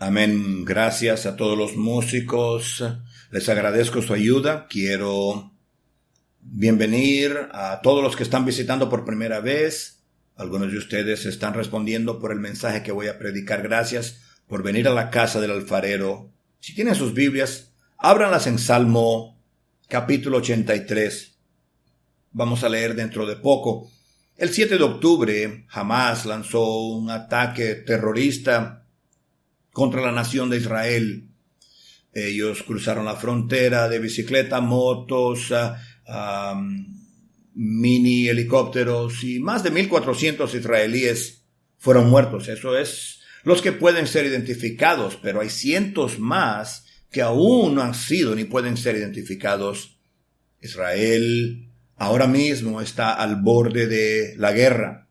Amén. Gracias a todos los músicos. Les agradezco su ayuda. Quiero bienvenir a todos los que están visitando por primera vez. Algunos de ustedes están respondiendo por el mensaje que voy a predicar. Gracias por venir a la casa del alfarero. Si tienen sus Biblias, ábranlas en Salmo capítulo 83. Vamos a leer dentro de poco. El 7 de octubre, Hamás lanzó un ataque terrorista contra la nación de Israel. Ellos cruzaron la frontera de bicicleta, motos, mini helicópteros, y más de 1,400 israelíes fueron muertos. Eso es los que pueden ser identificados, pero hay cientos más que aún no han sido ni pueden ser identificados. Israel ahora mismo está al borde de la guerra,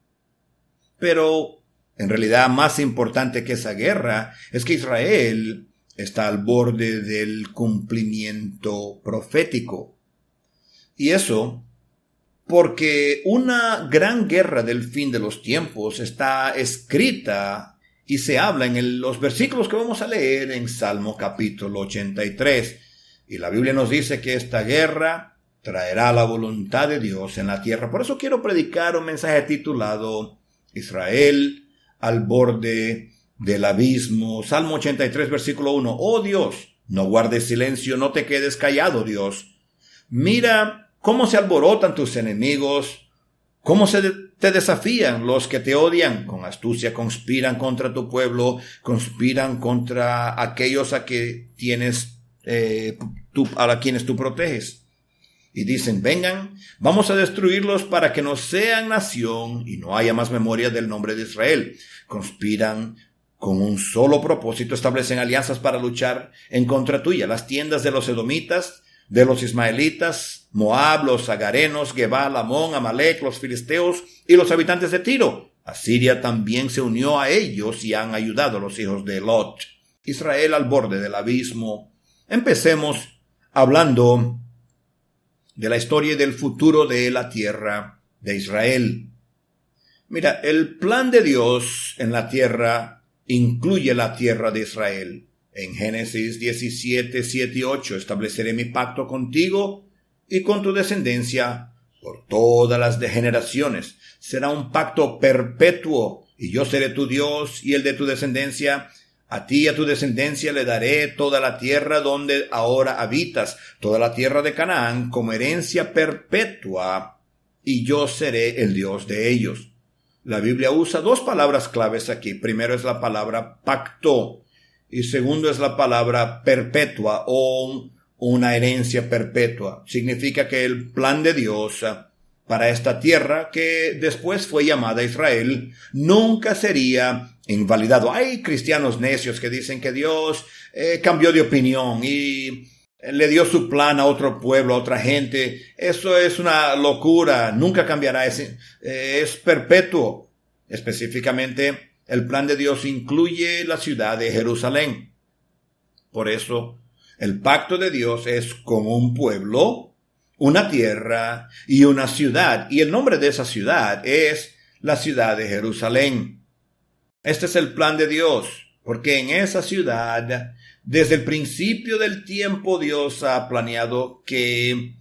pero en realidad, más importante que esa guerra es que Israel está al borde del cumplimiento profético. Y eso porque una gran guerra del fin de los tiempos está escrita y se habla en los versículos que vamos a leer en Salmo capítulo 83. Y la Biblia nos dice que esta guerra traerá la voluntad de Dios en la tierra. Por eso quiero predicar un mensaje titulado Israel al borde del abismo. Salmo 83, versículo 1. Oh Dios, no guardes silencio, no te quedes callado, Dios. Mira cómo se alborotan tus enemigos, cómo te desafían los que te odian. Con astucia conspiran contra tu pueblo, conspiran contra aquellos a quienes tú proteges. Y dicen, vengan, vamos a destruirlos para que no sean nación y no haya más memoria del nombre de Israel. Conspiran con un solo propósito, establecen alianzas para luchar en contra tuya. Las tiendas de los edomitas, de los ismaelitas, Moab, los agarenos, Gebal, Amón, Amalek, los filisteos y los habitantes de Tiro. Asiria también se unió a ellos y han ayudado a los hijos de Lot. Israel al borde del abismo. Empecemos hablando de la historia y del futuro de la tierra de Israel. Mira, el plan de Dios en la tierra incluye la tierra de Israel. En Génesis 17, 7 y 8, estableceré mi pacto contigo y con tu descendencia por todas las generaciones. Será un pacto perpetuo, y yo seré tu Dios y el de tu descendencia. A ti y a tu descendencia le daré toda la tierra donde ahora habitas, toda la tierra de Canaán, como herencia perpetua, y yo seré el Dios de ellos. La Biblia usa dos palabras claves aquí. Primero es la palabra pacto, y segundo es la palabra perpetua o una herencia perpetua. Significa que el plan de Dios para esta tierra, que después fue llamada Israel, nunca sería invalidado. Hay cristianos necios que dicen que Dios cambió de opinión y le dio su plan a otro pueblo, a otra gente. Eso es una locura, nunca cambiará, es perpetuo. Específicamente, el plan de Dios incluye la ciudad de Jerusalén. Por eso, el pacto de Dios es con un pueblo, una tierra y una ciudad. Y el nombre de esa ciudad es la ciudad de Jerusalén. Este es el plan de Dios, porque en esa ciudad, desde el principio del tiempo, Dios ha planeado que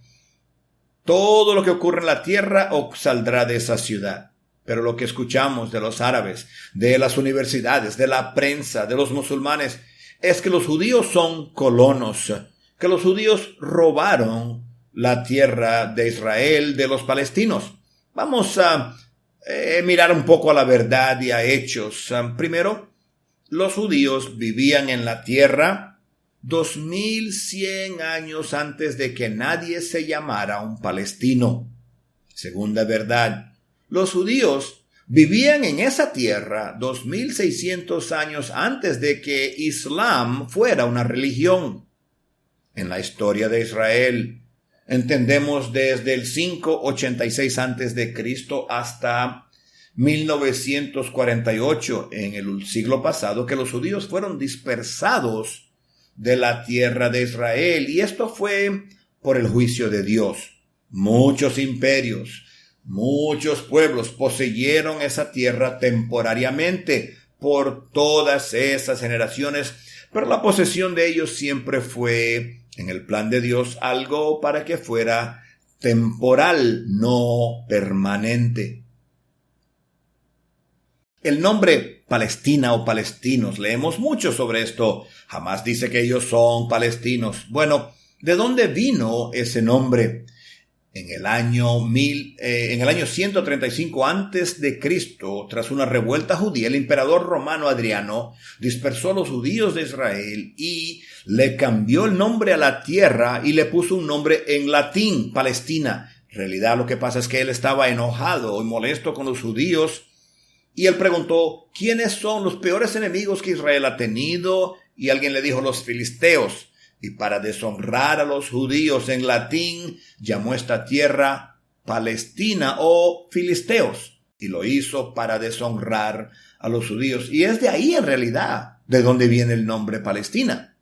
todo lo que ocurre en la tierra saldrá de esa ciudad. Pero lo que escuchamos de los árabes, de las universidades, de la prensa, de los musulmanes, es que los judíos son colonos, que los judíos robaron la tierra de Israel de los palestinos. Vamos a mirar un poco a la verdad y a hechos. Primero, los judíos vivían en la tierra 2100 años antes de que nadie se llamara un palestino. Segunda verdad, los judíos vivían en esa tierra 2600 años antes de que Islam fuera una religión. En la historia de Israel, entendemos desde el 586 antes de Cristo hasta 1948, en el siglo pasado, que los judíos fueron dispersados de la tierra de Israel, y esto fue por el juicio de Dios. Muchos imperios, muchos pueblos poseyeron esa tierra temporariamente por todas esas generaciones, pero la posesión de ellos siempre fue, en el plan de Dios, algo para que fuera temporal, no permanente. El nombre Palestina o palestinos, leemos mucho sobre esto. Jamás dice que ellos son palestinos. Bueno, ¿de dónde vino ese nombre? En el año 135 antes de Cristo, tras una revuelta judía, el emperador romano Adriano dispersó a los judíos de Israel y le cambió el nombre a la tierra y le puso un nombre en latín, Palestina. En realidad lo que pasa es que él estaba enojado y molesto con los judíos y él preguntó, ¿quiénes son los peores enemigos que Israel ha tenido? Y alguien le dijo, los filisteos. Y para deshonrar a los judíos en latín, llamó esta tierra Palestina o Filisteos. Y lo hizo para deshonrar a los judíos. Y es de ahí en realidad de donde viene el nombre Palestina.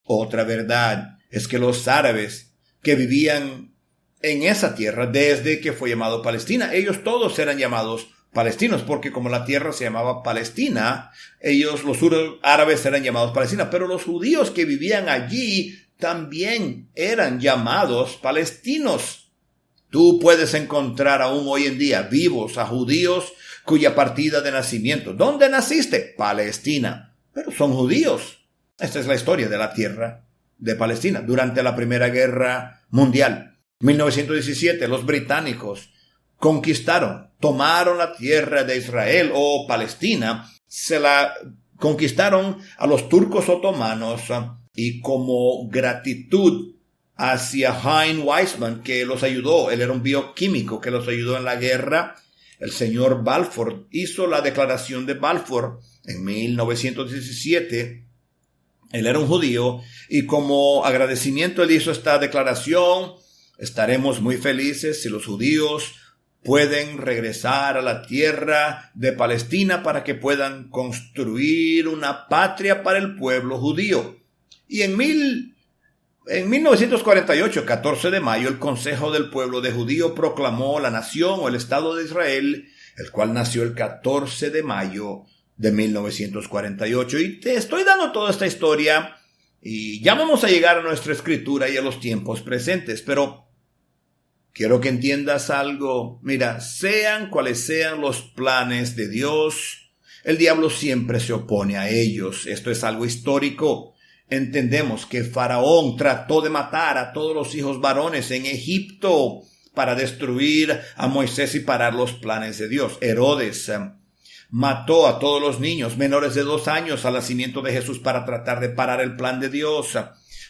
Otra verdad es que los árabes que vivían en esa tierra desde que fue llamado Palestina, ellos todos eran llamados palestinos, porque como la tierra se llamaba Palestina, los árabes eran llamados Palestina, pero los judíos que vivían allí también eran llamados palestinos. Tú puedes encontrar aún hoy en día vivos a judíos cuya partida de nacimiento. ¿Dónde naciste? Palestina. Pero son judíos. Esta es la historia de la tierra de Palestina. Durante la Primera Guerra Mundial, 1917, los británicos tomaron la tierra de Israel o Palestina, se la conquistaron a los turcos otomanos y como gratitud hacia Hein Weizmann, que los ayudó, él era un bioquímico que los ayudó en la guerra, el señor Balfour hizo la declaración de Balfour en 1917. Él era un judío y como agradecimiento él hizo esta declaración: estaremos muy felices si los judíos pueden regresar a la tierra de Palestina para que puedan construir una patria para el pueblo judío. Y en 1948, 14 de mayo, el Consejo del Pueblo de Judío proclamó la nación o el Estado de Israel, el cual nació el 14 de mayo de 1948. Y te estoy dando toda esta historia y ya vamos a llegar a nuestra escritura y a los tiempos presentes, pero quiero que entiendas algo. Mira, sean cuales sean los planes de Dios, el diablo siempre se opone a ellos. Esto es algo histórico. Entendemos que Faraón trató de matar a todos los hijos varones en Egipto para destruir a Moisés y parar los planes de Dios. Herodes mató a todos los niños menores de 2 años al nacimiento de Jesús para tratar de parar el plan de Dios.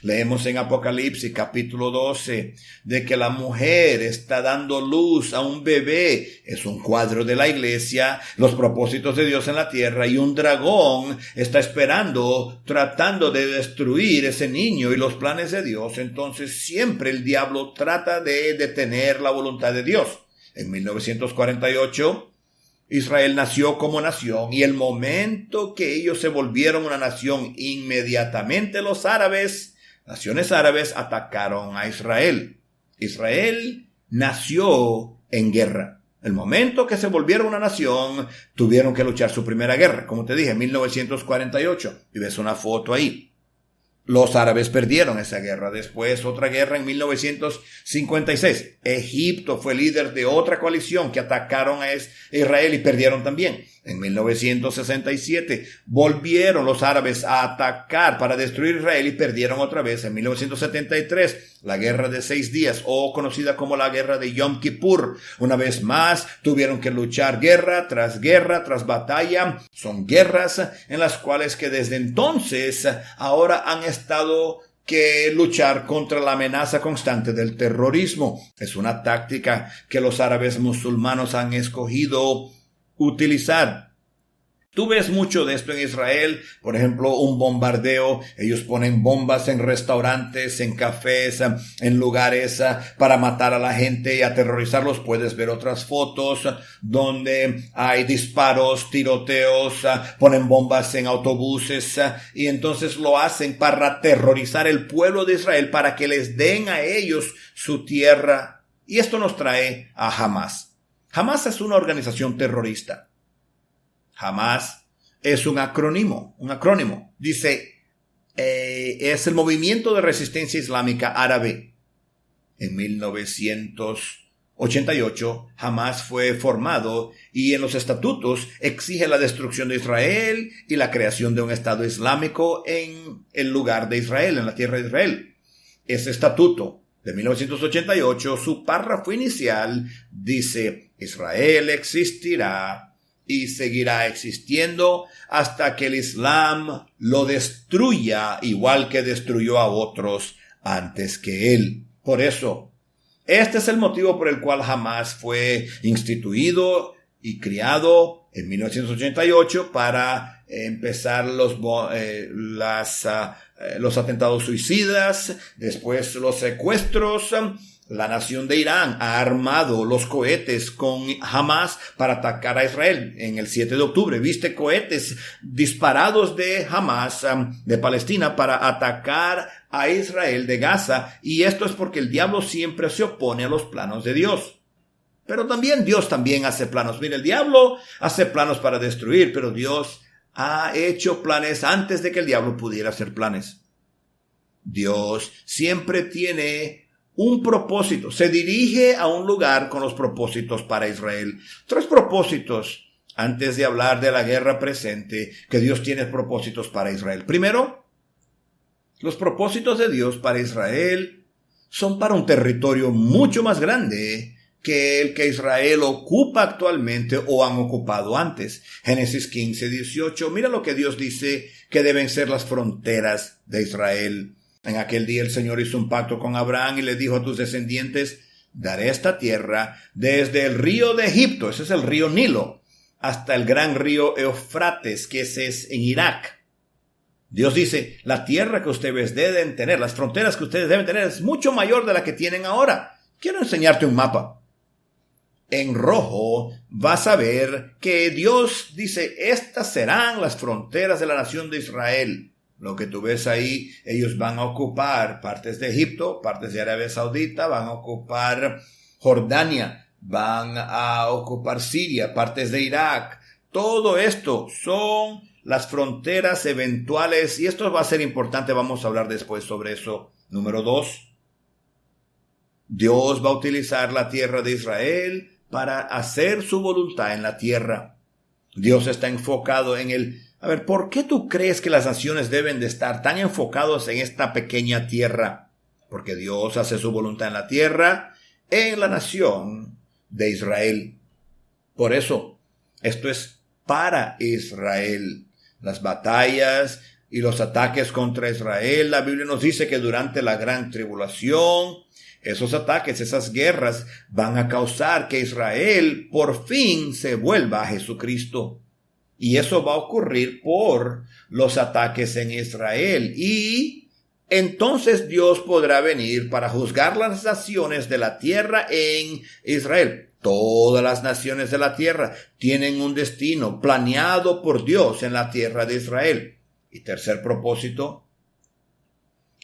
Leemos en Apocalipsis capítulo 12 de que la mujer está dando luz a un bebé. Es un cuadro de la iglesia, los propósitos de Dios en la tierra, y un dragón está esperando, tratando de destruir ese niño y los planes de Dios. Entonces siempre el diablo trata de detener la voluntad de Dios. En 1948 Israel nació como nación, y el momento que ellos se volvieron una nación, inmediatamente los naciones árabes atacaron a Israel. Israel nació en guerra. El momento que se volvieron una nación, tuvieron que luchar su primera guerra. Como te dije, en 1948. Y ves una foto ahí. Los árabes perdieron esa guerra. Después otra guerra en 1956. Egipto fue líder de otra coalición que atacaron a Israel y perdieron también. En 1967 volvieron los árabes a atacar para destruir Israel y perdieron otra vez. En 1973, la guerra de 6 días, o conocida como la guerra de Yom Kippur. Una vez más, tuvieron que luchar guerra tras batalla. Son guerras en las cuales que desde entonces ahora han estado que luchar contra la amenaza constante del terrorismo. Es una táctica que los árabes musulmanos han escogido utilizar. Tú ves mucho de esto en Israel, por ejemplo, un bombardeo. Ellos ponen bombas en restaurantes, en cafés, en lugares para matar a la gente y aterrorizarlos. Puedes ver otras fotos donde hay disparos, tiroteos, ponen bombas en autobuses y entonces lo hacen para aterrorizar el pueblo de Israel, para que les den a ellos su tierra. Y esto nos trae a Hamás. Hamás es una organización terrorista. Hamás es un acrónimo. Dice, es el Movimiento de Resistencia Islámica Árabe. En 1988, Hamás fue formado y en los estatutos exige la destrucción de Israel y la creación de un Estado Islámico en el lugar de Israel, en la tierra de Israel. Ese estatuto de 1988, su párrafo inicial dice: Israel existirá y seguirá existiendo hasta que el Islam lo destruya, igual que destruyó a otros antes que él. Por eso, este es el motivo por el cual Hamás fue instituido y criado en 1988 para empezar los atentados suicidas, después los secuestros. La nación de Irán ha armado los cohetes con Hamás para atacar a Israel. En el 7 de octubre viste cohetes disparados de Hamás, de Palestina, para atacar a Israel de Gaza. Y esto es porque el diablo siempre se opone a los planos de Dios. Pero también Dios también hace planos. Mira, el diablo hace planos para destruir, pero Dios ha hecho planes antes de que el diablo pudiera hacer planes. Dios siempre tiene un propósito. Se dirige a un lugar con los propósitos para Israel. 3 propósitos antes de hablar de la guerra presente, que Dios tiene propósitos para Israel. Primero, los propósitos de Dios para Israel son para un territorio mucho más grande que el que Israel ocupa actualmente o han ocupado antes. Génesis 15:18. Mira lo que Dios dice que deben ser las fronteras de Israel. En aquel día el Señor hizo un pacto con Abraham y le dijo a tus descendientes: daré esta tierra desde el río de Egipto, ese es el río Nilo, hasta el gran río Eufrates, que ese es en Irak. Dios dice, la tierra que ustedes deben tener, las fronteras que ustedes deben tener, es mucho mayor de la que tienen ahora. Quiero enseñarte un mapa. En rojo vas a ver que Dios dice, estas serán las fronteras de la nación de Israel. Lo que tú ves ahí, ellos van a ocupar partes de Egipto, partes de Arabia Saudita, van a ocupar Jordania, van a ocupar Siria, partes de Irak. Todo esto son las fronteras eventuales y esto va a ser importante, vamos a hablar después sobre eso. Número 2, Dios va a utilizar la tierra de Israel para hacer su voluntad en la tierra. Dios está enfocado en el... A ver, ¿por qué tú crees que las naciones deben de estar tan enfocados en esta pequeña tierra? Porque Dios hace su voluntad en la tierra, en la nación de Israel. Por eso, esto es para Israel. Las batallas y los ataques contra Israel, la Biblia nos dice que durante la gran tribulación, esos ataques, esas guerras van a causar que Israel por fin se vuelva a Jesucristo. Y eso va a ocurrir por los ataques en Israel. Y entonces Dios podrá venir para juzgar las naciones de la tierra en Israel. Todas las naciones de la tierra tienen un destino planeado por Dios en la tierra de Israel. Y tercer propósito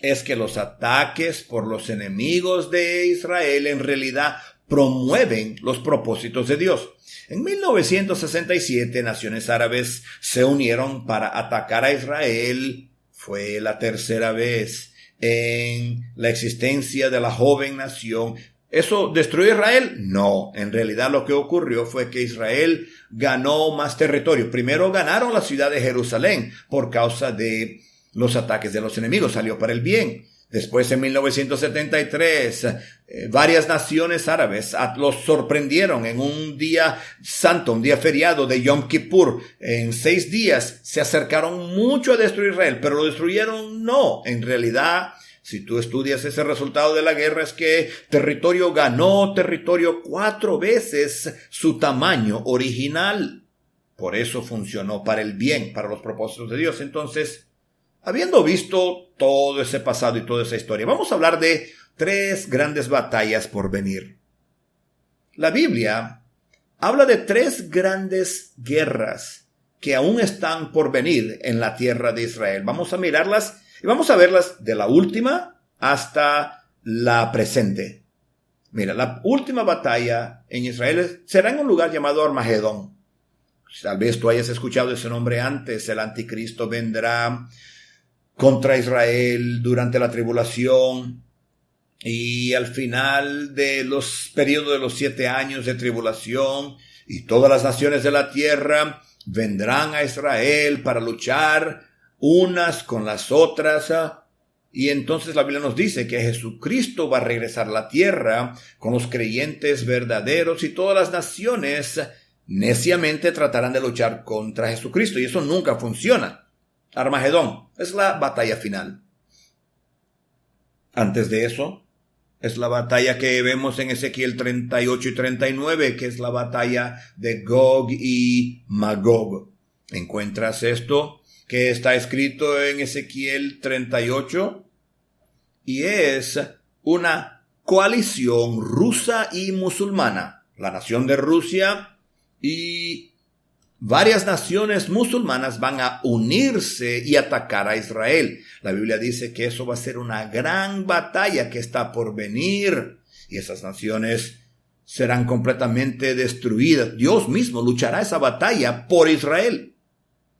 es que los ataques por los enemigos de Israel en realidad promueven los propósitos de Dios. En 1967, naciones árabes se unieron para atacar a Israel. Fue la tercera vez en la existencia de la joven nación. ¿Eso destruyó Israel? No, en realidad lo que ocurrió fue que Israel ganó más territorio. Primero ganaron la ciudad de Jerusalén por causa de los ataques de los enemigos, salió para el bien. Después, en 1973, varias naciones árabes los sorprendieron en un día santo, un día feriado de Yom Kippur. En 6 días se acercaron mucho a destruir Israel, pero lo destruyeron no. En realidad, si tú estudias ese resultado de la guerra, es que territorio ganó territorio 4 veces su tamaño original. Por eso funcionó para el bien, para los propósitos de Dios. Entonces, habiendo visto todo ese pasado y toda esa historia, vamos a hablar de 3 grandes batallas por venir. La Biblia habla de 3 grandes guerras que aún están por venir en la tierra de Israel. Vamos a mirarlas y vamos a verlas de la última hasta la presente. Mira, la última batalla en Israel será en un lugar llamado Armagedón. Tal vez tú hayas escuchado ese nombre antes. El anticristo vendrá contra Israel durante la tribulación. Y al final de los periodos de los 7 años de tribulación, y todas las naciones de la tierra vendrán a Israel para luchar unas con las otras. Y entonces la Biblia nos dice que Jesucristo va a regresar a la tierra con los creyentes verdaderos, y todas las naciones neciamente tratarán de luchar contra Jesucristo. Y eso nunca funciona. Armagedón es la batalla final. Antes de eso, es la batalla que vemos en Ezequiel 38 y 39, que es la batalla de Gog y Magog. ¿Encuentras esto que está escrito en Ezequiel 38? Y es una coalición rusa y musulmana. La nación de Rusia y varias naciones musulmanas van a unirse y atacar a Israel. La Biblia dice que eso va a ser una gran batalla que está por venir, y esas naciones serán completamente destruidas. Dios mismo luchará esa batalla por Israel.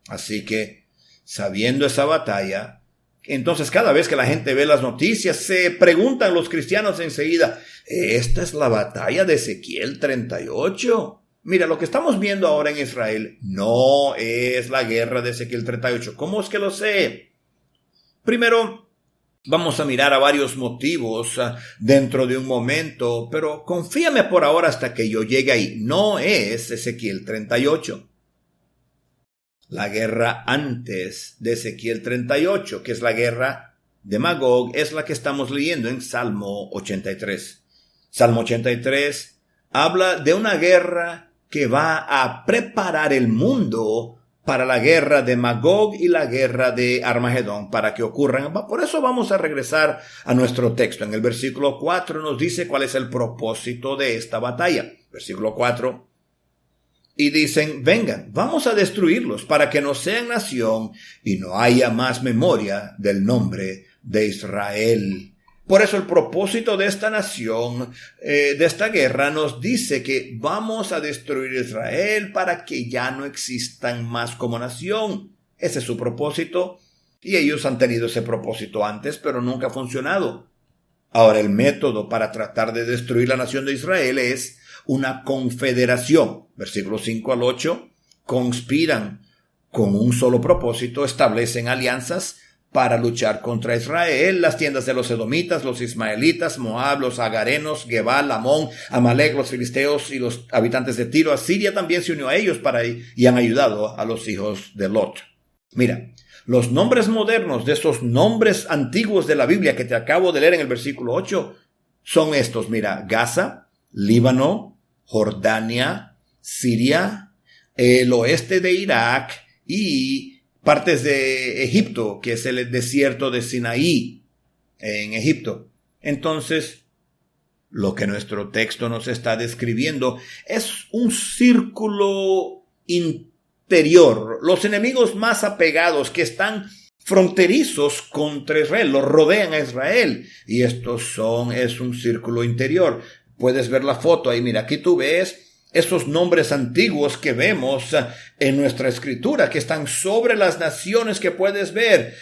Así que, sabiendo esa batalla, entonces cada vez que la gente ve las noticias, se preguntan los cristianos enseguida, ¿esta es la batalla de Ezequiel 38? Mira, lo que estamos viendo ahora en Israel no es la guerra de Ezequiel 38. ¿Cómo es que lo sé? Primero, vamos a mirar a varios motivos dentro de un momento, pero confíame por ahora hasta que yo llegue ahí. No es Ezequiel 38. La guerra antes de Ezequiel 38, que es la guerra de Magog, es la que estamos leyendo en Salmo 83. Salmo 83 habla de una guerra que va a preparar el mundo para la guerra de Magog y la guerra de Armagedón, para que ocurran. Por eso vamos a regresar a nuestro texto. En el versículo 4 nos dice cuál es el propósito de esta batalla. Versículo 4. Y dicen, vengan, vamos a destruirlos para que no sean nación y no haya más memoria del nombre de Israel. Por eso el propósito de esta nación, de esta guerra, nos dice que vamos a destruir Israel para que ya no existan más como nación. Ese es su propósito, y ellos han tenido ese propósito antes, pero nunca ha funcionado. Ahora, el método para tratar de destruir la nación de Israel es una confederación. Versículos 5 al 8, conspiran con un solo propósito, establecen alianzas para luchar contra Israel. Las tiendas de los edomitas, los ismaelitas, Moab, los agarenos, Gebal, Amón, Amalek, los filisteos y los habitantes de Tiro. Asiria también se unió a ellos y han ayudado a los hijos de Lot. Mira, los nombres modernos de esos nombres antiguos de la Biblia que te acabo de leer en el versículo 8 son estos. Mira, Gaza, Líbano, Jordania, Siria, el oeste de Irak y partes de Egipto, que es el desierto de Sinaí en Egipto. Entonces, lo que nuestro texto nos está describiendo es un círculo interior. Los enemigos más apegados que están fronterizos contra Israel, los rodean a Israel. Y es un círculo interior. Puedes ver la foto ahí, mira, aquí tú ves esos nombres antiguos que vemos en nuestra escritura, que están sobre las naciones que puedes ver.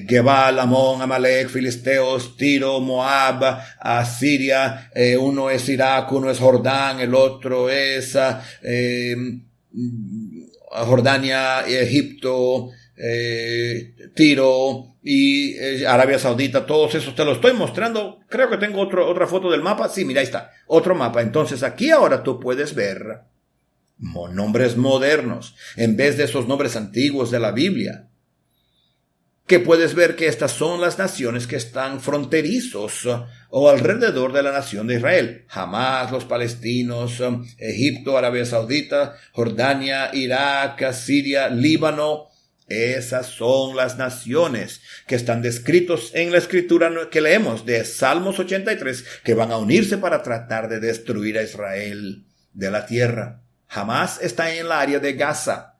Gebal, Amón, Amalek, Filisteos, Tiro, Moab, Asiria. Uno es Irak, uno es Jordán, el otro es Jordania, Egipto, Tiro y Arabia Saudita. Todos esos te los estoy mostrando. Creo que tengo otra foto del mapa. Sí, mira, ahí está, otro mapa. Entonces aquí ahora tú puedes ver nombres modernos en vez de esos nombres antiguos de la Biblia, que puedes ver que estas son las naciones que están fronterizos o alrededor de la nación de Israel. Hamás, los palestinos, Egipto, Arabia Saudita, Jordania, Irak, Siria, Líbano. Esas son las naciones que están descritos en la escritura que leemos de Salmos 83, que van a unirse para tratar de destruir a Israel de la tierra. Hamás está en el área de Gaza.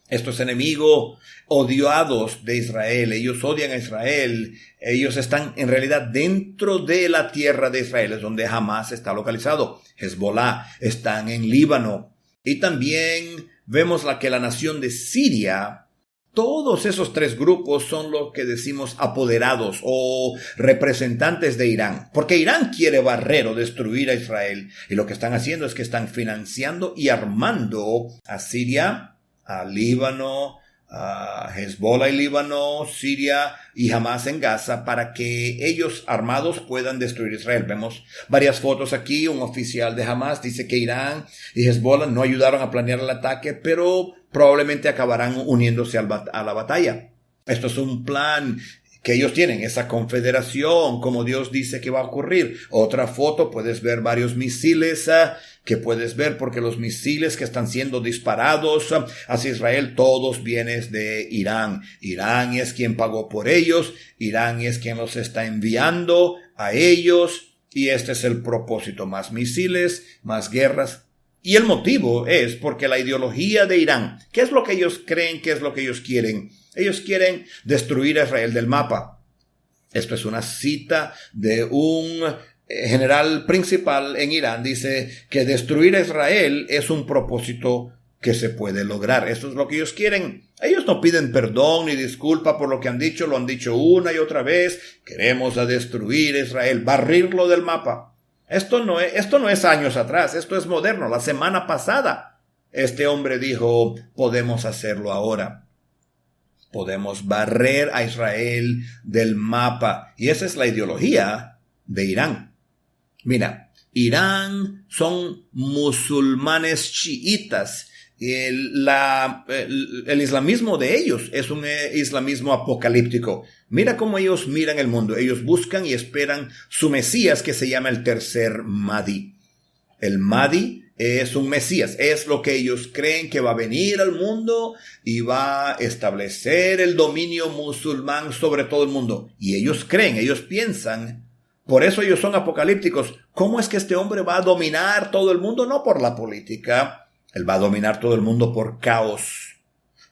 Estos enemigos odiados de Israel, ellos odian a Israel, ellos están en realidad dentro de la tierra de Israel, es donde Hamás está localizado. Hezbolá están en Líbano. Y también vemos que la nación de Siria, todos esos tres grupos son lo que decimos apoderados o representantes de Irán. Porque Irán quiere barrer o destruir a Israel. Y lo que están haciendo es que están financiando y armando a Siria, a Líbano, a Hezbollah y Líbano, Siria y Hamas en Gaza, para que ellos armados puedan destruir Israel. Vemos varias fotos aquí. Un oficial de Hamas dice que Irán y Hezbollah no ayudaron a planear el ataque, pero probablemente acabarán uniéndose a la batalla. Esto es un plan que ellos tienen, esa confederación, como Dios dice que va a ocurrir. Otra foto, puedes ver varios misiles que puedes ver, porque los misiles que están siendo disparados hacia Israel, todos vienen de Irán. Irán es quien pagó por ellos, Irán es quien los está enviando a ellos, y este es el propósito: más misiles, más guerras. Y el motivo es porque la ideología de Irán, ¿qué es lo que ellos creen? ¿Qué es lo que ellos quieren? Ellos quieren destruir a Israel del mapa. Esto es una cita de un general principal en Irán. Dice que destruir a Israel es un propósito que se puede lograr. Esto es lo que ellos quieren. Ellos no piden perdón ni disculpa por lo que han dicho. Lo han dicho una y otra vez. Queremos a destruir a Israel, barrirlo del mapa. Esto no es años atrás. Esto es moderno. La semana pasada este hombre dijo: podemos hacerlo ahora. Podemos barrer a Israel del mapa. Y esa es la ideología de Irán. Mira, Irán son musulmanes chiitas. El islamismo de ellos es un islamismo apocalíptico. Mira cómo ellos miran el mundo. Ellos buscan y esperan su Mesías, que se llama el tercer Mahdi. El Mahdi es un Mesías, es lo que ellos creen que va a venir al mundo y va a establecer el dominio musulmán sobre todo el mundo. Y ellos creen, ellos piensan, por eso ellos son apocalípticos. ¿Cómo es que este hombre va a dominar todo el mundo? No por la política, él va a dominar todo el mundo por caos.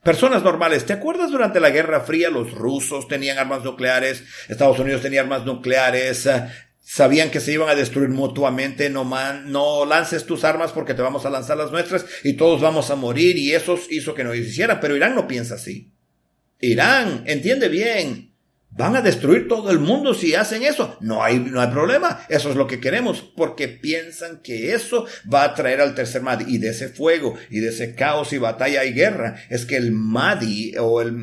Personas normales, ¿te acuerdas durante la Guerra Fría? Los rusos tenían armas nucleares, Estados Unidos tenía armas nucleares, sabían que se iban a destruir mutuamente. No lances tus armas porque te vamos a lanzar las nuestras y todos vamos a morir, y eso hizo que no hicieran. Pero Irán no piensa así. Irán entiende bien. Van a destruir todo el mundo si hacen eso. No hay problema. Eso es lo que queremos, porque piensan que eso va a traer al tercer Mahdi. Y de ese fuego y de ese caos y batalla y guerra es que el Mahdi, o el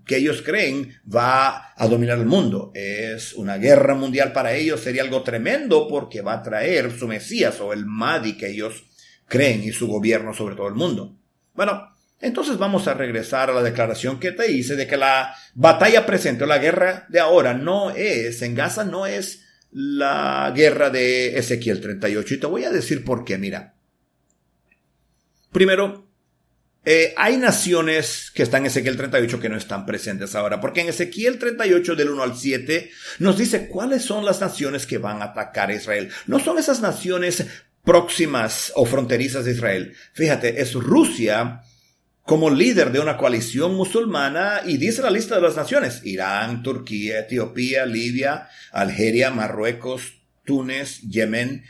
que ellos creen, va a dominar el mundo. Es una guerra mundial para ellos. Sería algo tremendo, porque va a traer su Mesías, o el Mahdi que ellos creen, y su gobierno sobre todo el mundo. Bueno, entonces vamos a regresar a la declaración que te hice de que la batalla presente, o la guerra de ahora, en Gaza no es la guerra de Ezequiel 38. Y te voy a decir por qué. Mira, primero, hay naciones que están en Ezequiel 38 que no están presentes ahora, porque en Ezequiel 38 del 1 al 7 nos dice cuáles son las naciones que van a atacar a Israel. No son esas naciones próximas o fronterizas de Israel. Fíjate, es Rusia como líder de una coalición musulmana, y dice la lista de las naciones: Irán, Turquía, Etiopía, Libia, Algeria, Marruecos, Túnez, Yemen,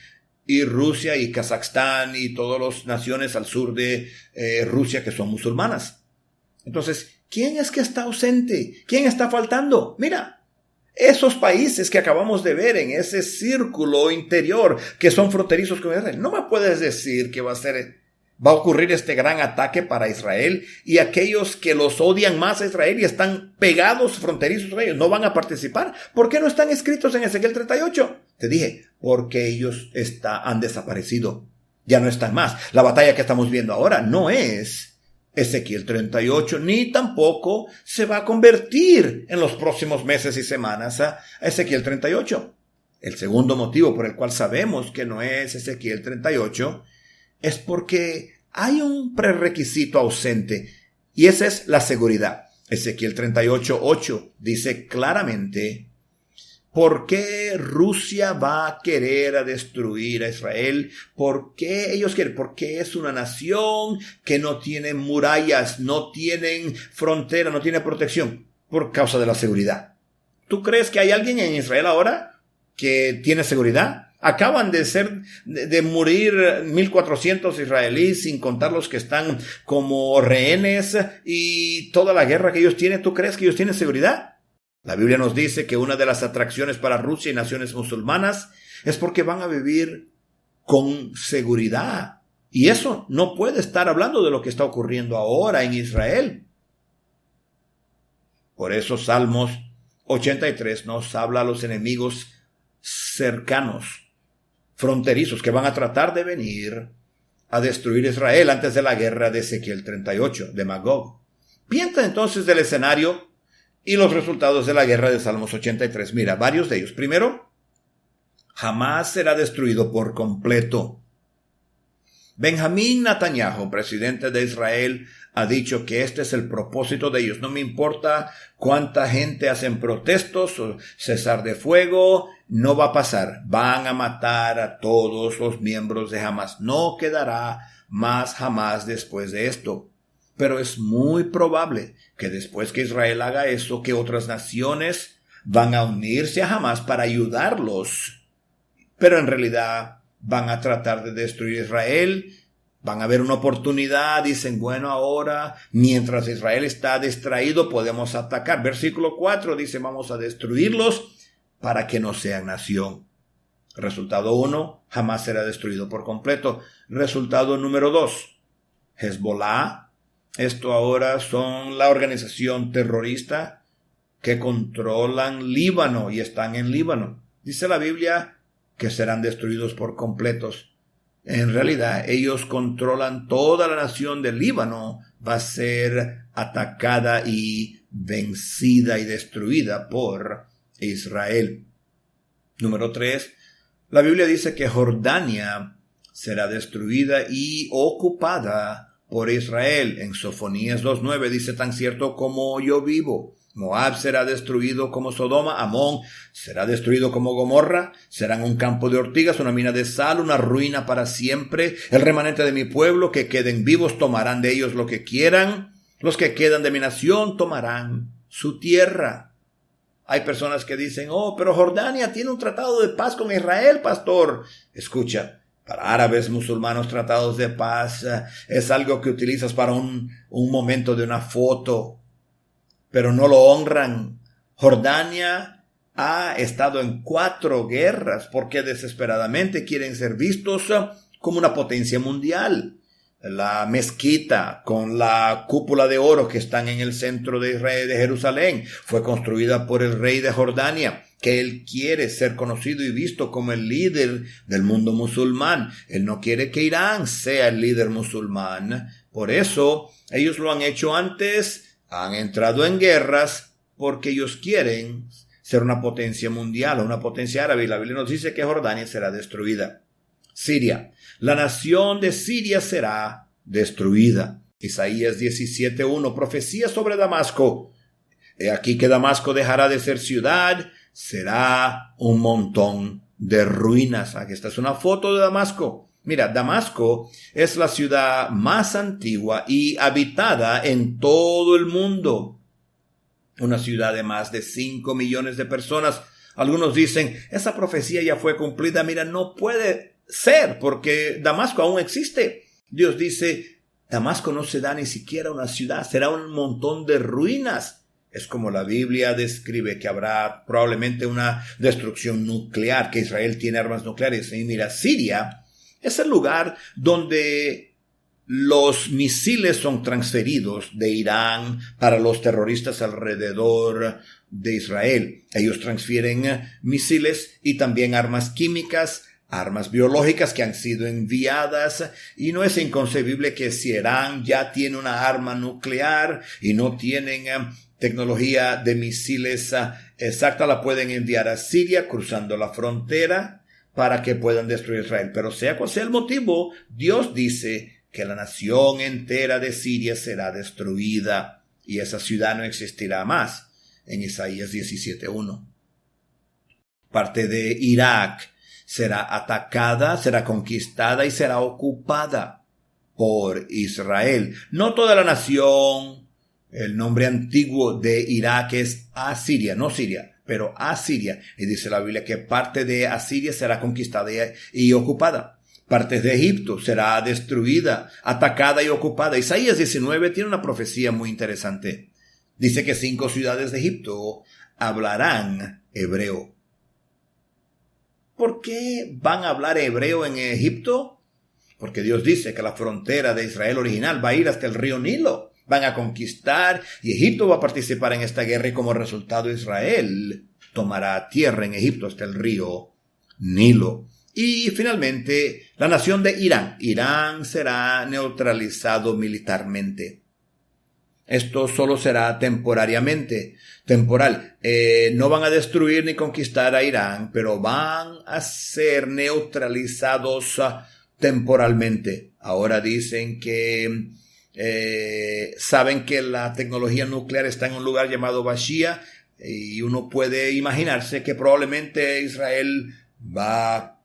y Rusia y Kazajstán, y todas las naciones al sur de Rusia que son musulmanas. Entonces, ¿quién es que está ausente? ¿Quién está faltando? Mira, esos países que acabamos de ver en ese círculo interior que son fronterizos con Israel. No me puedes decir que va a ocurrir este gran ataque para Israel, y aquellos que los odian más a Israel y están pegados fronterizos con ellos no van a participar. ¿Por qué no están escritos en Ezequiel 38? Te dije, porque ellos han desaparecido. Ya no están más. La batalla que estamos viendo ahora no es Ezequiel 38, ni tampoco se va a convertir en los próximos meses y semanas a Ezequiel 38. El segundo motivo por el cual sabemos que no es Ezequiel 38 es porque hay un prerequisito ausente, y esa es la seguridad. Ezequiel 38:8 dice claramente: ¿por qué Rusia va a querer destruir a Israel? ¿Por qué ellos quieren? Porque es una nación que no tiene murallas, no tienen frontera, no tiene protección, por causa de la seguridad. ¿Tú crees que hay alguien en Israel ahora que tiene seguridad? Acaban de morir 1,400 israelíes, sin contar los que están como rehenes y toda la guerra que ellos tienen. ¿Tú crees que ellos tienen seguridad? La Biblia nos dice que una de las atracciones para Rusia y naciones musulmanas es porque van a vivir con seguridad. Y eso no puede estar hablando de lo que está ocurriendo ahora en Israel. Por eso Salmos 83 nos habla a los enemigos cercanos, fronterizos, que van a tratar de venir a destruir Israel antes de la guerra de Ezequiel 38, de Magog. Piensa entonces del escenario y los resultados de la guerra de Salmos 83. Mira, varios de ellos. Primero, jamás será destruido por completo. Benjamín Netanyahu, presidente de Israel, ha dicho que este es el propósito de ellos. No me importa cuánta gente hacen protestos o cesar de fuego, no va a pasar. Van a matar a todos los miembros de Hamás. No quedará más Hamás después de esto. Pero es muy probable que después que Israel haga eso, que otras naciones van a unirse a Hamás para ayudarlos. Pero en realidad van a tratar de destruir Israel. Van a ver una oportunidad, dicen, bueno, ahora, mientras Israel está distraído, podemos atacar. Versículo 4 dice, vamos a destruirlos para que no sean nación. Resultado 1, jamás será destruido por completo. Resultado número 2, Hezbollah. Esto ahora son la organización terrorista que controlan Líbano y están en Líbano. Dice la Biblia que serán destruidos por completos. En realidad, ellos controlan toda la nación del Líbano. Va a ser atacada y vencida y destruida por Israel. Número 3. La Biblia dice que Jordania será destruida y ocupada por Israel. En Sofonías 2:9 dice, tan cierto como yo vivo. Moab será destruido como Sodoma, Amón será destruido como Gomorra, serán un campo de ortigas, una mina de sal, una ruina para siempre. El remanente de mi pueblo que queden vivos tomarán de ellos lo que quieran, los que quedan de mi nación tomarán su tierra. Hay personas que dicen, pero Jordania tiene un tratado de paz con Israel, pastor. Escucha, para árabes, musulmanos, tratados de paz es algo que utilizas para un momento de una foto, pero no lo honran. Jordania ha estado en 4 guerras porque desesperadamente quieren ser vistos como una potencia mundial. La mezquita con la cúpula de oro que están en el centro de Israel, de Jerusalén, fue construida por el rey de Jordania, que él quiere ser conocido y visto como el líder del mundo musulmán. Él no quiere que Irán sea el líder musulmán. Por eso ellos lo han hecho antes. Han entrado en guerras porque ellos quieren ser una potencia mundial o una potencia árabe. Y la Biblia nos dice que Jordania será destruida. Siria. La nación de Siria será destruida. Isaías 17:1. Profecía sobre Damasco. He aquí que Damasco dejará de ser ciudad, será un montón de ruinas. Aquí esta es una foto de Damasco. Mira, Damasco es la ciudad más antigua y habitada en todo el mundo. Una ciudad de más de 5 millones de personas. Algunos dicen, esa profecía ya fue cumplida. Mira, no puede ser porque Damasco aún existe. Dios dice, Damasco no será ni siquiera una ciudad, será un montón de ruinas. Es como la Biblia describe que habrá probablemente una destrucción nuclear, que Israel tiene armas nucleares. Y mira, Siria es el lugar donde los misiles son transferidos de Irán para los terroristas alrededor de Israel. Ellos transfieren misiles y también armas químicas, armas biológicas que han sido enviadas, y no es inconcebible que si Irán ya tiene una arma nuclear y no tienen tecnología de misiles exacta, la pueden enviar a Siria cruzando la frontera para que puedan destruir Israel. Pero sea cual sea el motivo, Dios dice que la nación entera de Siria será destruida y esa ciudad no existirá más. En Isaías 17:1. Parte de Irak será atacada, será conquistada y será ocupada por Israel. No toda la nación. El nombre antiguo de Irak es Asiria, no Siria. pero Asiria. Y dice la Biblia que parte de Asiria será conquistada y ocupada. Parte de Egipto será destruida, atacada y ocupada. Isaías 19 tiene una profecía muy interesante. Dice que 5 ciudades de Egipto hablarán hebreo. ¿Por qué van a hablar hebreo en Egipto? Porque Dios dice que la frontera de Israel original va a ir hasta el río Nilo. Van a conquistar y Egipto va a participar en esta guerra y como resultado Israel tomará tierra en Egipto hasta el río Nilo. Y finalmente la nación de Irán. Irán será neutralizado militarmente. Esto solo será temporal. No van a destruir ni conquistar a Irán, pero van a ser neutralizados temporalmente. Ahora dicen que saben que la tecnología nuclear está en un lugar llamado Bashia y uno puede imaginarse que probablemente Israel va a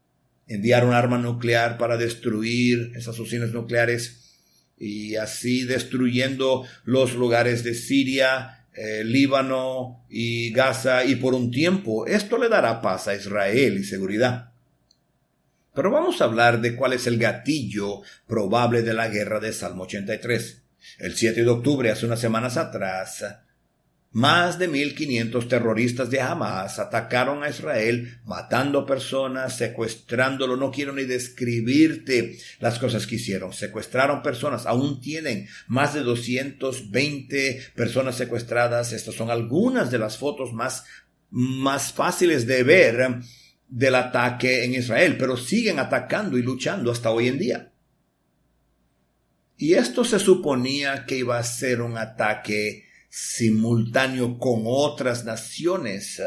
enviar un arma nuclear para destruir esas usinas nucleares y así destruyendo los lugares de Siria, Líbano y Gaza, y por un tiempo esto le dará paz a Israel y seguridad. Pero vamos a hablar de cuál es el gatillo probable de la guerra de Salmo 83. El 7 de octubre, hace unas semanas atrás, más de 1,500 terroristas de Hamas atacaron a Israel, matando personas, secuestrándolo. No quiero ni describirte las cosas que hicieron. Secuestraron personas. Aún tienen más de 220 personas secuestradas. Estas son algunas de las fotos más fáciles de ver del ataque en Israel. Pero siguen atacando y luchando hasta hoy en día. Y esto se suponía que iba a ser un ataque simultáneo con otras naciones.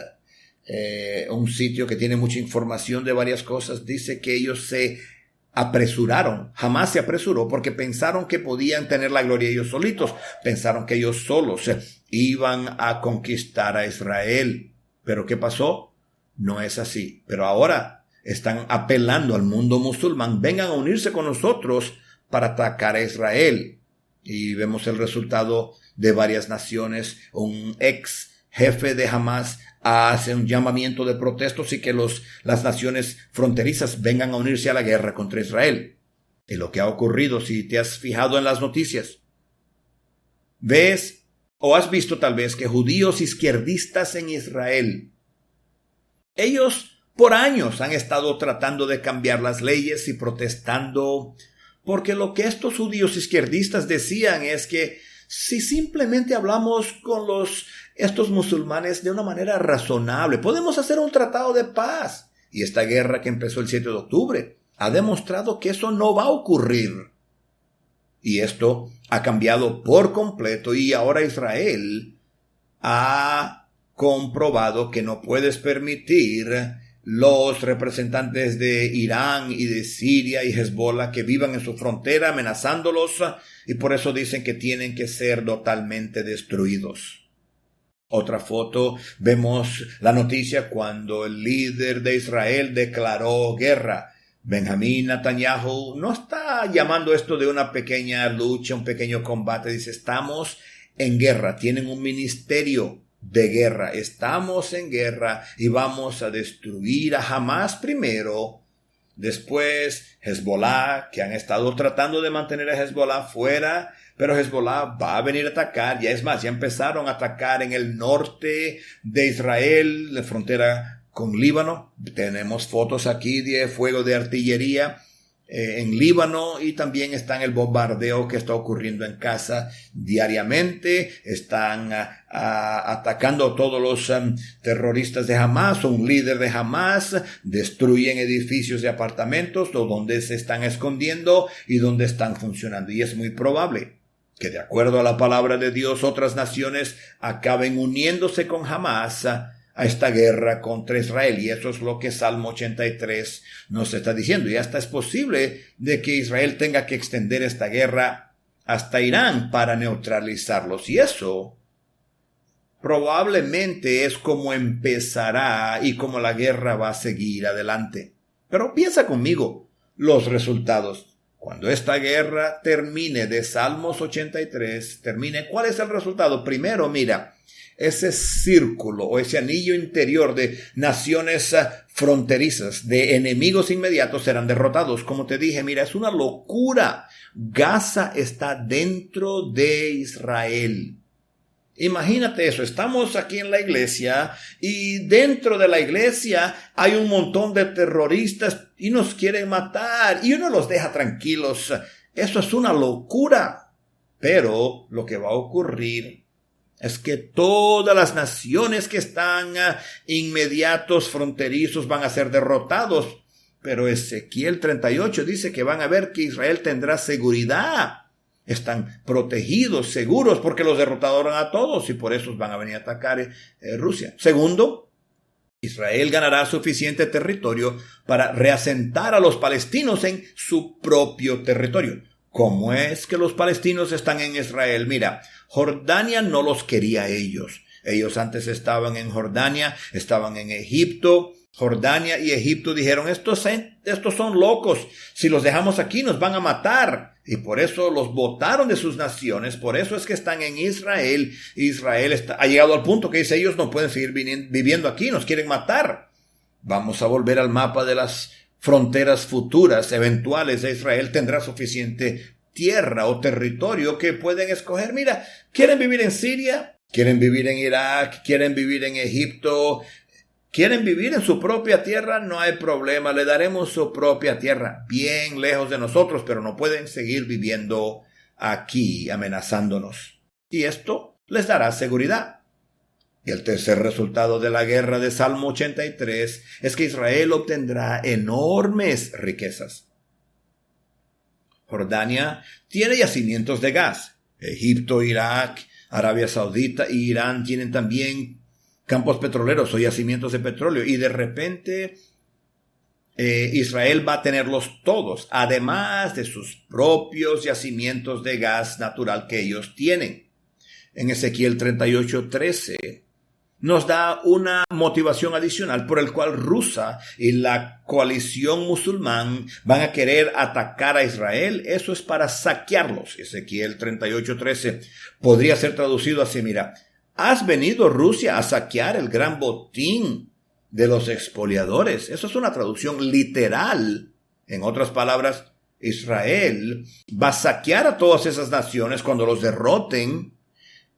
Un sitio que tiene mucha información de varias cosas dice que ellos se apresuraron. Jamás se apresuró porque pensaron que podían tener la gloria ellos solitos. Pensaron que ellos solos iban a conquistar a Israel. ¿Pero qué pasó? No es así. Pero ahora están apelando al mundo musulmán. Vengan a unirse con nosotros para atacar a Israel. Y vemos el resultado de varias naciones. Un ex jefe de Hamas hace un llamamiento de protestos y que las naciones fronterizas vengan a unirse a la guerra contra Israel. Y lo que ha ocurrido, si te has fijado en las noticias, ves o has visto tal vez que judíos izquierdistas en Israel, ellos por años han estado tratando de cambiar las leyes y protestando, porque lo que estos judíos izquierdistas decían es que si simplemente hablamos con estos musulmanes de una manera razonable, podemos hacer un tratado de paz. Y esta guerra que empezó el 7 de octubre ha demostrado que eso no va a ocurrir. Y esto ha cambiado por completo y ahora Israel ha comprobado que no puedes permitir los representantes de Irán y de Siria y Hezbollah que vivan en su frontera amenazándolos, y por eso dicen que tienen que ser totalmente destruidos. Otra foto, vemos la noticia cuando el líder de Israel declaró guerra. Benjamín Netanyahu no está llamando esto de una pequeña lucha, un pequeño combate. Dice, estamos en guerra, tienen un ministerio de guerra, estamos en guerra y vamos a destruir a Hamas primero, después Hezbollah, que han estado tratando de mantener a Hezbollah fuera, pero Hezbollah va a venir a atacar. Ya es más, ya empezaron a atacar en el norte de Israel, la frontera con Líbano. Tenemos fotos aquí de fuego de artillería en Líbano, y también está en el bombardeo que está ocurriendo en Gaza diariamente. Están atacando a todos los terroristas de Hamas. Un líder de Hamas destruyen edificios de apartamentos o donde se están escondiendo y donde están funcionando, y es muy probable que, de acuerdo a la palabra de Dios, otras naciones acaben uniéndose con Hamas a esta guerra contra Israel. Y eso es lo que Salmo 83 nos está diciendo. Y hasta es posible de que Israel tenga que extender esta guerra hasta Irán para neutralizarlos. Y eso probablemente es como empezará y como la guerra va a seguir adelante. Pero piensa conmigo los resultados. Cuando esta guerra termine de Salmos 83, termine, ¿cuál es el resultado? Primero, mira, ese círculo o ese anillo interior de naciones fronterizas, de enemigos inmediatos, serán derrotados. Como te dije, mira, es una locura. Gaza está dentro de Israel. Imagínate eso, estamos aquí en la iglesia y dentro de la iglesia hay un montón de terroristas y nos quieren matar y uno los deja tranquilos. Eso es una locura. Pero lo que va a ocurrir es que todas las naciones que están inmediatos, fronterizos, van a ser derrotados. Pero Ezequiel 38 dice que van a ver que Israel tendrá seguridad. Están protegidos, seguros, porque los derrotaron a todos y por eso van a venir a atacar Rusia. Segundo, Israel ganará suficiente territorio para reasentar a los palestinos en su propio territorio. ¿Cómo es que los palestinos están en Israel? Mira, Jordania no los quería a ellos. Ellos antes estaban en Jordania, estaban en Egipto. Jordania y Egipto dijeron, estos son locos. Si los dejamos aquí nos van a matar. Y por eso los botaron de sus naciones. Por eso es que están en Israel. Israel ha llegado al punto que dice, ellos no pueden seguir viviendo aquí, nos quieren matar. Vamos a volver al mapa de las fronteras futuras, eventuales de Israel. Tendrá suficiente tierra o territorio que pueden escoger. Mira, ¿quieren vivir en Siria? ¿Quieren vivir en Irak? ¿Quieren vivir en Egipto? ¿Quieren vivir en su propia tierra? No hay problema, le daremos su propia tierra, bien lejos de nosotros, pero no pueden seguir viviendo aquí amenazándonos. Y esto les dará seguridad. Y el tercer resultado de la guerra de Salmo 83 es que Israel obtendrá enormes riquezas. Jordania tiene yacimientos de gas. Egipto, Irak, Arabia Saudita e Irán tienen también campos petroleros o yacimientos de petróleo. Y de repente Israel va a tenerlos todos, además de sus propios yacimientos de gas natural que ellos tienen. En Ezequiel 38:13 nos da una motivación adicional por el cual Rusia y la coalición musulmán van a querer atacar a Israel. Eso es para saquearlos. Ezequiel 38:13 podría ser traducido así, mira, ¿has venido Rusia a saquear el gran botín de los expoliadores? Eso es una traducción literal. En otras palabras, Israel va a saquear a todas esas naciones cuando los derroten.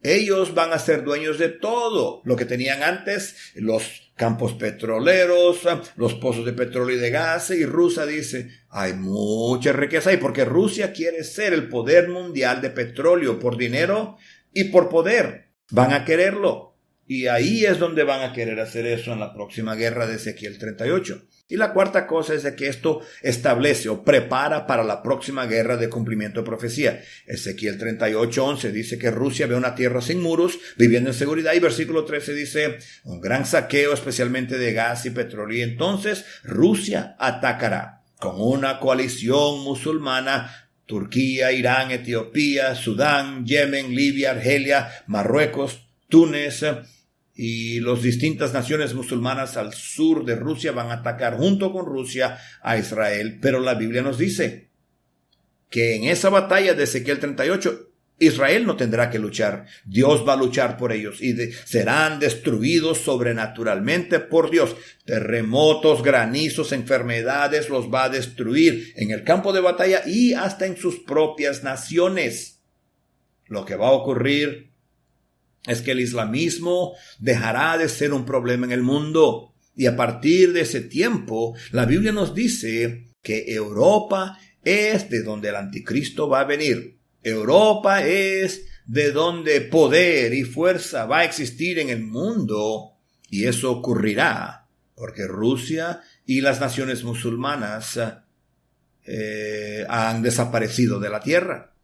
Ellos van a ser dueños de todo lo que tenían antes, los campos petroleros, los pozos de petróleo y de gas. Y Rusia dice, hay mucha riqueza ahí porque Rusia quiere ser el poder mundial de petróleo por dinero y por poder. Van a quererlo. Y ahí es donde van a querer hacer eso en la próxima guerra de Ezequiel 38. Y la cuarta cosa es de que esto establece o prepara para la próxima guerra de cumplimiento de profecía. Ezequiel 38:11 dice que Rusia ve una tierra sin muros, viviendo en seguridad. Y versículo 13 dice, un gran saqueo especialmente de gas y petróleo. Y entonces Rusia atacará con una coalición musulmana. Turquía, Irán, Etiopía, Sudán, Yemen, Libia, Argelia, Marruecos, Túnez y las distintas naciones musulmanas al sur de Rusia van a atacar junto con Rusia a Israel. Pero la Biblia nos dice que en esa batalla de Ezequiel 38, Israel no tendrá que luchar. Dios va a luchar por ellos y serán destruidos sobrenaturalmente por Dios. Terremotos, granizos, enfermedades los va a destruir en el campo de batalla y hasta en sus propias naciones. Lo que va a ocurrir es que el islamismo dejará de ser un problema en el mundo. Y a partir de ese tiempo, la Biblia nos dice que Europa es de donde el anticristo va a venir. Europa es de donde poder y fuerza va a existir en el mundo. Y eso ocurrirá porque Rusia y las naciones musulmanas han desaparecido de la tierra.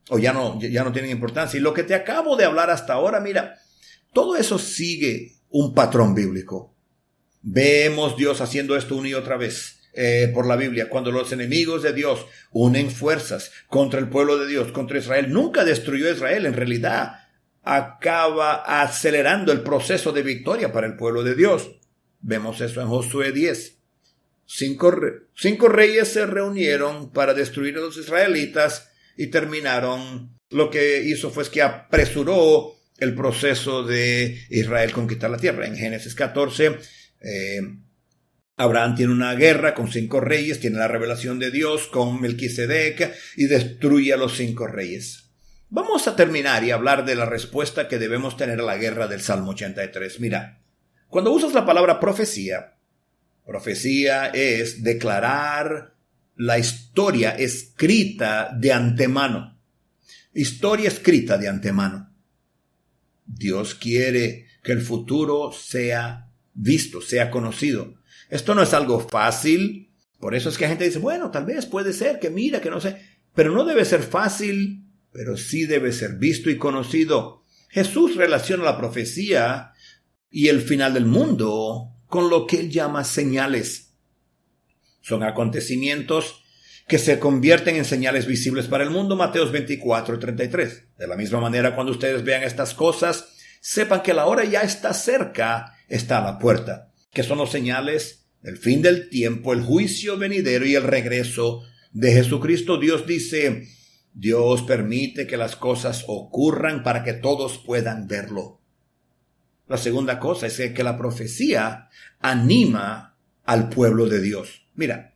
O ya no tienen importancia. Y lo que te acabo de hablar hasta ahora, mira, todo eso sigue un patrón bíblico. Vemos Dios haciendo esto una y otra vez por la Biblia. Cuando los enemigos de Dios unen fuerzas contra el pueblo de Dios, contra Israel, nunca destruyó a Israel. En realidad, acaba acelerando el proceso de victoria para el pueblo de Dios. Vemos eso en Josué 10. Cinco reyes se reunieron para destruir a los israelitas y terminaron. Lo que hizo fue que apresuró el proceso de Israel conquistar la tierra. En Génesis 14, Abraham tiene una guerra con 5 reyes, tiene la revelación de Dios con Melquisedec y destruye a los 5 reyes. Vamos a terminar y hablar de la respuesta que debemos tener a la guerra del Salmo 83. Mira, cuando usas la palabra profecía es declarar la historia escrita de antemano. Historia escrita de antemano. Dios quiere que el futuro sea visto, sea conocido. Esto no es algo fácil. Por eso es que la gente dice, bueno, tal vez puede ser que mira, que no sé. Pero no debe ser fácil, pero sí debe ser visto y conocido. Jesús relaciona la profecía y el final del mundo con lo que él llama señales. Son acontecimientos que se convierten en señales visibles para el mundo. Mateos 24:33. De la misma manera, cuando ustedes vean estas cosas, sepan que la hora ya está cerca, está a la puerta. Que son los señales del fin del tiempo, el juicio venidero y el regreso de Jesucristo. Dios dice, Dios permite que las cosas ocurran para que todos puedan verlo. La segunda cosa es que la profecía anima al pueblo de Dios. Mira,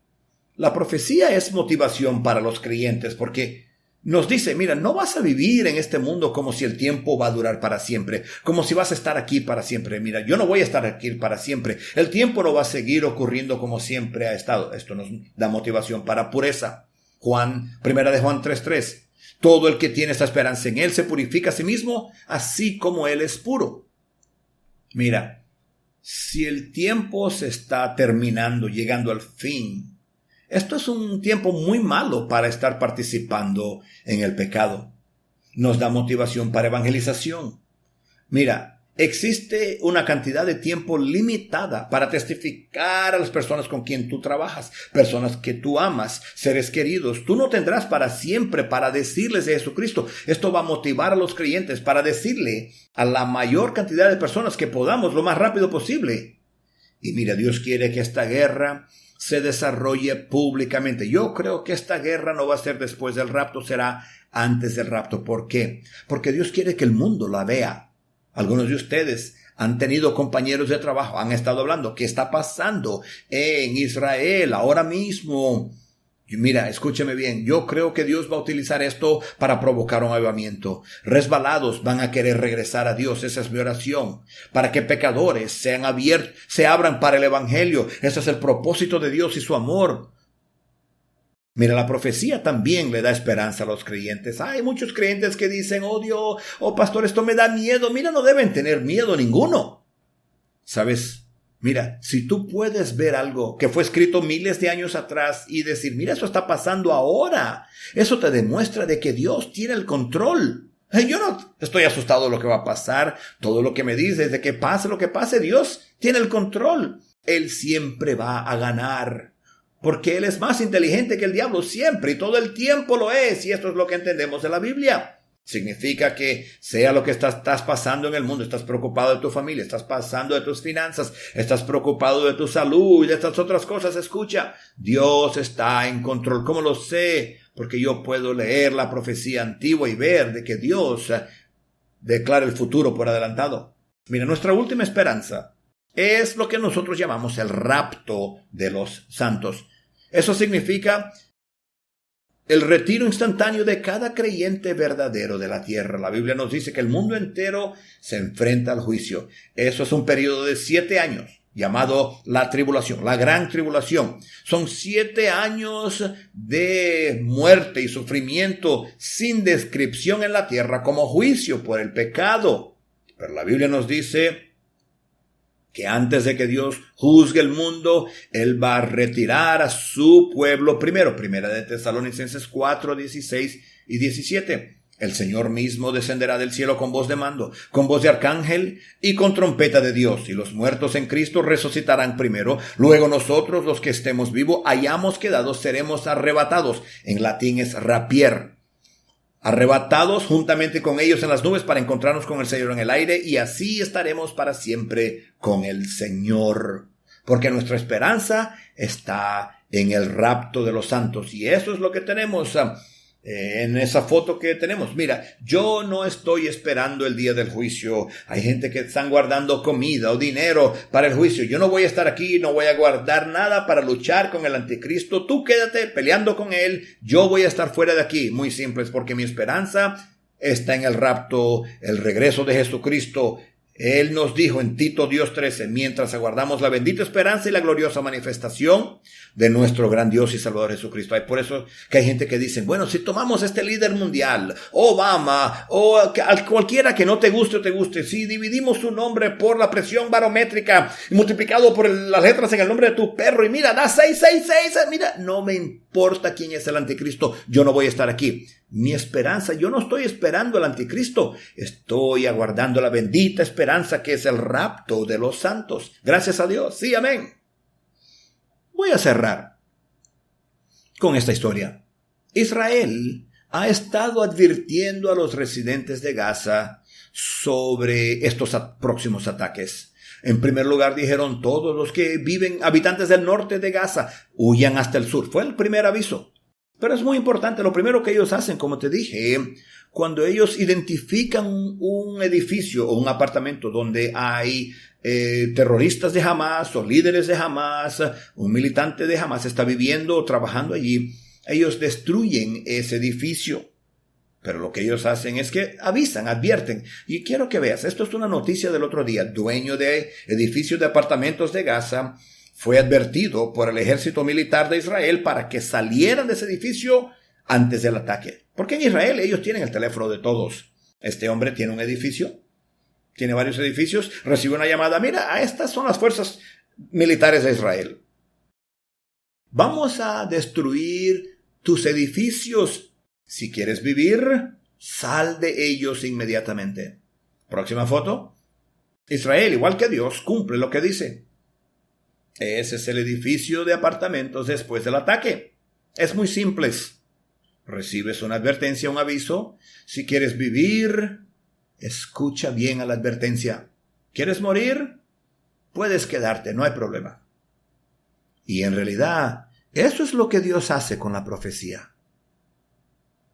la profecía es motivación para los creyentes porque nos dice, mira, no vas a vivir en este mundo como si el tiempo va a durar para siempre, como si vas a estar aquí para siempre. Mira, yo no voy a estar aquí para siempre. El tiempo no va a seguir ocurriendo como siempre ha estado. Esto nos da motivación para pureza. Primera de Juan 3:3. Todo el que tiene esta esperanza en él se purifica a sí mismo, así como él es puro. Mira, si el tiempo se está terminando, llegando al fin, esto es un tiempo muy malo para estar participando en el pecado. Nos da motivación para evangelización. Mira, existe una cantidad de tiempo limitada para testificar a las personas con quien tú trabajas, personas que tú amas, seres queridos. Tú no tendrás para siempre para decirles de Jesucristo. Esto va a motivar a los creyentes para decirle a la mayor cantidad de personas que podamos lo más rápido posible. Y mira, Dios quiere que esta guerra se desarrolle públicamente. Yo creo que esta guerra no va a ser después del rapto, será antes del rapto. ¿Por qué? Porque Dios quiere que el mundo la vea. Algunos de ustedes han tenido compañeros de trabajo, han estado hablando qué está pasando en Israel ahora mismo. Y mira, escúcheme bien, yo creo que Dios va a utilizar esto para provocar un avivamiento. Resbalados van a querer regresar a Dios, esa es mi oración. Para que pecadores se abran para el evangelio. Ese es el propósito de Dios y su amor. Mira, la profecía también le da esperanza a los creyentes. Hay muchos creyentes que dicen, oh Dios, oh pastor, esto me da miedo. Mira, no deben tener miedo ninguno. ¿Sabes? Mira, si tú puedes ver algo que fue escrito miles de años atrás y decir, mira, eso está pasando ahora, eso te demuestra de que Dios tiene el control. Yo no estoy asustado de lo que va a pasar. Todo lo que me dice es de que pase lo que pase, Dios tiene el control. Él siempre va a ganar. Porque Él es más inteligente que el diablo siempre y todo el tiempo lo es. Y esto es lo que entendemos de la Biblia. Significa que sea lo que estás pasando en el mundo, estás preocupado de tu familia, estás pasando de tus finanzas, estás preocupado de tu salud y de estas otras cosas. Escucha, Dios está en control. ¿Cómo lo sé? Porque yo puedo leer la profecía antigua y ver de que Dios declara el futuro por adelantado. Mira, nuestra última esperanza es lo que nosotros llamamos el rapto de los santos. Eso significa el retiro instantáneo de cada creyente verdadero de la tierra. La Biblia nos dice que el mundo entero se enfrenta al juicio. Eso es un periodo de 7 años, llamado la tribulación, la gran tribulación. Son 7 años de muerte y sufrimiento sin descripción en la tierra como juicio por el pecado. Pero la Biblia nos dice que antes de que Dios juzgue el mundo, Él va a retirar a su pueblo primero. Primera de Tesalonicenses 4, 16 y 17. El Señor mismo descenderá del cielo con voz de mando, con voz de arcángel y con trompeta de Dios. Y los muertos en Cristo resucitarán primero. Luego nosotros, los que estemos vivos, hayamos quedado, seremos arrebatados. En latín es rapier. Arrebatados juntamente con ellos en las nubes para encontrarnos con el Señor en el aire, y así estaremos para siempre con el Señor. Porque nuestra esperanza está en el rapto de los santos, y eso es lo que tenemos En esa foto que tenemos, mira, yo no estoy esperando el día del juicio. Hay gente que están guardando comida o dinero para el juicio. Yo no voy a estar aquí, no voy a guardar nada para luchar con el anticristo. Tú quédate peleando con él. Yo voy a estar fuera de aquí. Muy simple, es porque mi esperanza está en el rapto, el regreso de Jesucristo. Él nos dijo en Tito 2:13, mientras aguardamos la bendita esperanza y la gloriosa manifestación de nuestro gran Dios y Salvador Jesucristo. Hay por eso que hay gente que dice, bueno, si tomamos este líder mundial, Obama, o a cualquiera que no te guste o te guste, si dividimos su nombre por la presión barométrica y multiplicado por las letras en el nombre de tu perro, y mira, da 666, mira, no me importa quién es el anticristo, yo no voy a estar aquí. Mi esperanza, yo no estoy esperando al anticristo, estoy aguardando la bendita esperanza que es el rapto de los santos. Gracias a Dios, sí, amén. Voy a cerrar con esta historia. Israel ha estado advirtiendo a los residentes de Gaza sobre estos próximos ataques. En primer lugar dijeron, todos los que viven, habitantes del norte de Gaza, huyan hasta el sur. Fue el primer aviso. Pero es muy importante, lo primero que ellos hacen, como te dije, cuando ellos identifican un edificio o un apartamento donde hay terroristas de Hamas o líderes de Hamas, un militante de Hamas está viviendo o trabajando allí, ellos destruyen ese edificio. Pero lo que ellos hacen es que avisan, advierten. Y quiero que veas, esto es una noticia del otro día. Dueño de edificio de apartamentos de Gaza fue advertido por el ejército militar de Israel para que salieran de ese edificio antes del ataque. Porque en Israel ellos tienen el teléfono de todos. Este hombre tiene un edificio, tiene varios edificios, recibe una llamada. Mira, estas son las fuerzas militares de Israel. Vamos a destruir tus edificios. Si quieres vivir, sal de ellos inmediatamente. Próxima foto. Israel, igual que Dios, cumple lo que dice. Ese es el edificio de apartamentos después del ataque. Es muy simple. Recibes una advertencia, un aviso. Si quieres vivir, escucha bien a la advertencia. ¿Quieres morir? Puedes quedarte, no hay problema. Y en realidad, eso es lo que Dios hace con la profecía.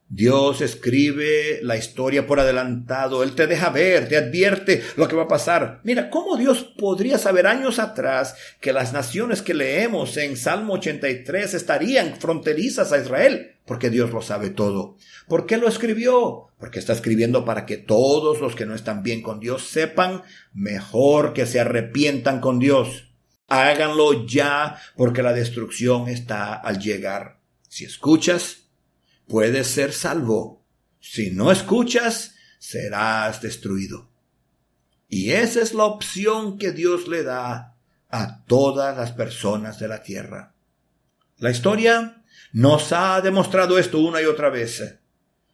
Dios escribe la historia por adelantado. Él te deja ver, te advierte lo que va a pasar. Mira, ¿cómo Dios podría saber años atrás que las naciones que leemos en Salmo 83 estarían fronterizas a Israel? Porque Dios lo sabe todo. ¿Por qué lo escribió? Porque está escribiendo para que todos los que no están bien con Dios sepan mejor que se arrepientan con Dios. Háganlo ya, porque la destrucción está al llegar. Si escuchas, puedes ser salvo. Si no escuchas, serás destruido. Y esa es la opción que Dios le da a todas las personas de la tierra. La historia nos ha demostrado esto una y otra vez.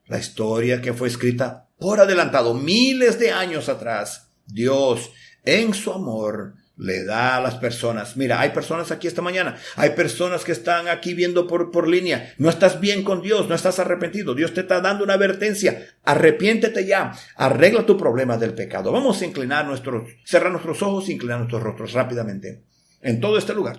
La historia que fue escrita por adelantado miles de años atrás. Dios, en su amor, le da a las personas. Mira, hay personas aquí esta mañana. Hay personas que están aquí viendo por línea. No estás bien con Dios, no estás arrepentido. Dios te está dando una advertencia. Arrepiéntete ya. Arregla tu problema del pecado. Vamos a cerrar nuestros ojos e inclinar nuestros rostros rápidamente. En todo este lugar.